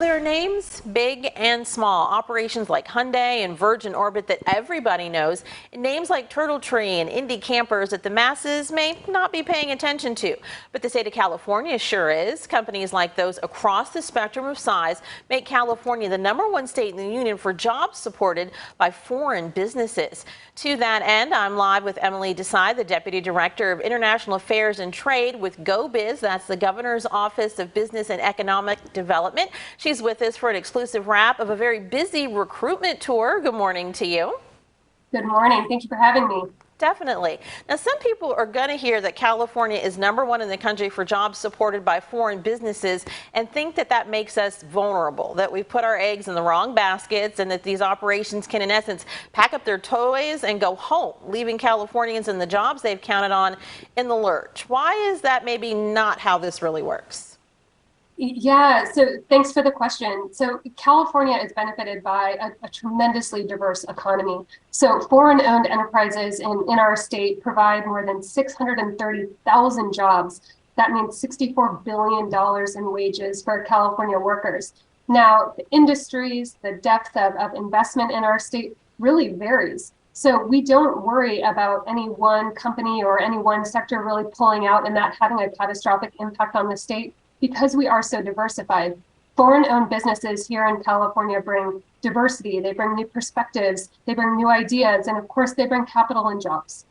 There are names, big and small, operations like Hyundai and Virgin Orbit that everybody knows, and names like Turtle Tree and Indy Campers that the masses may not be paying attention to. But the state of California sure is. Companies like those across the spectrum of size make California the #1 state in the union for jobs supported by foreign businesses. To that end, I'm live with Emily Desai, the Deputy Director of International Affairs and Trade with GoBiz. That's the Governor's Office of Business and Economic Development. She's with us for an exclusive wrap of a very busy recruitment tour. Good morning to you. Good morning. Thank you for having me. Definitely. Now, some people are going to hear that California is #1 in the country for jobs supported by foreign businesses and think that that makes us vulnerable, that we put our eggs in the wrong baskets, and that these operations can, in essence, pack up their toys and go home, leaving Californians and the jobs they've counted on in the lurch. Why is that maybe not how this really works? Yeah, so thanks for the question. So California is benefited by a tremendously diverse economy. So foreign-owned enterprises in our state provide more than 630,000 jobs. That means $64 billion in wages for California workers. Now, the industries, the depth of investment in our state really varies. So we don't worry about any one company or any one sector really pulling out and that having a catastrophic impact on the state, because we are so diversified. Foreign-owned businesses here in California bring diversity, they bring new perspectives, they bring new ideas, and of course they bring capital and jobs.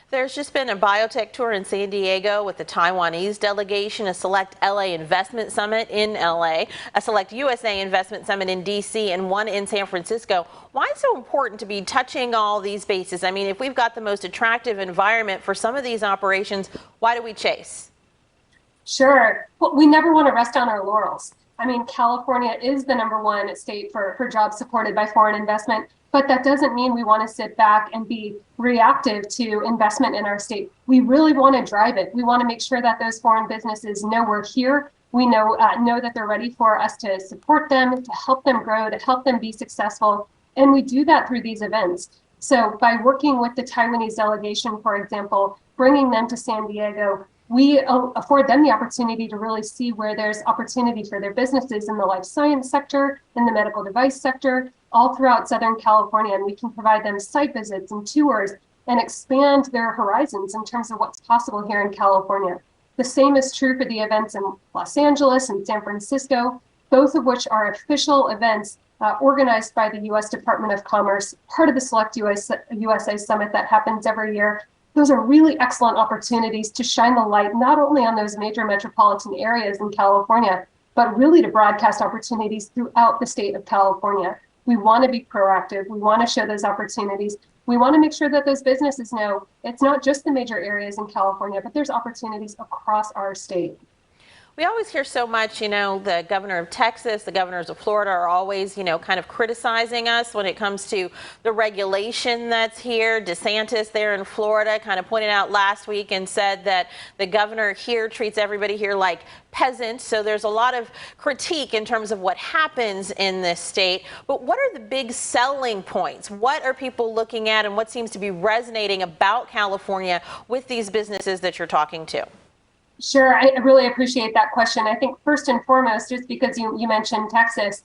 There's just been a biotech tour in San Diego with the Taiwanese delegation, a select LA investment summit in LA, a select USA investment summit in DC, and one in San Francisco. Why is it so important to be touching all these bases? I mean, if we've got the most attractive environment for some of these operations, why do we chase? Sure. Well, we never want to rest on our laurels. I mean, California is the #1 state for jobs supported by foreign investment, but that doesn't mean we want to sit back and be reactive to investment in our state. We really want to drive it. We want to make sure that those foreign businesses know we're here. We know that they're ready for us to support them, to help them grow, to help them be successful. And we do that through these events. So by working with the Taiwanese delegation, for example, bringing them to San Diego, we afford them the opportunity to really see where there's opportunity for their businesses in the life science sector, in the medical device sector, all throughout Southern California. And we can provide them site visits and tours and expand their horizons in terms of what's possible here in California. The same is true for the events in Los Angeles and San Francisco, both of which are official events organized by the U.S. Department of Commerce, part of the Select USA Summit that happens every year. Those are really excellent opportunities to shine the light not only on those major metropolitan areas in California, but really to broadcast opportunities throughout the state of California. We want to be proactive. We want to show those opportunities. We want to make sure that those businesses know it's not just the major areas in California, but there's opportunities across our state. We always hear so much, the governor of Texas, the governors of Florida are always, kind of criticizing us when it comes to the regulation that's here. DeSantis there in Florida kind of pointed out last week and said that the governor here treats everybody here like peasants. So there's a lot of critique in terms of what happens in this state. But what are the big selling points? What are people looking at and what seems to be resonating about California with these businesses that you're talking to? Sure, I really appreciate that question. I think first and foremost, just because you mentioned Texas,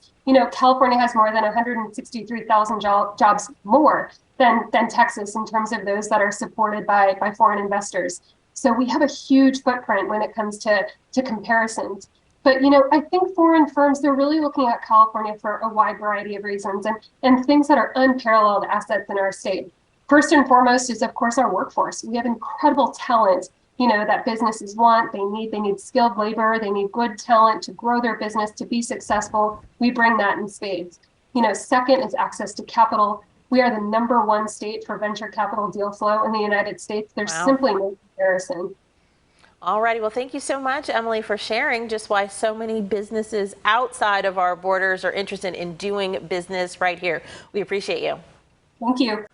California has more than 163,000 jobs more than Texas in terms of those that are supported by foreign investors. So we have a huge footprint when it comes to comparisons. But, I think foreign firms, they're really looking at California for a wide variety of reasons and things that are unparalleled assets in our state. First and foremost is, of course, our workforce. We have incredible talent that businesses want. They need skilled labor. They need good talent to grow their business, to be successful. We bring that in spades. Second is access to capital. We are the #1 state for venture capital deal flow in the United States. There's simply no comparison. All righty. Well, thank you so much, Emily, for sharing just why so many businesses outside of our borders are interested in doing business right here. We appreciate you. Thank you.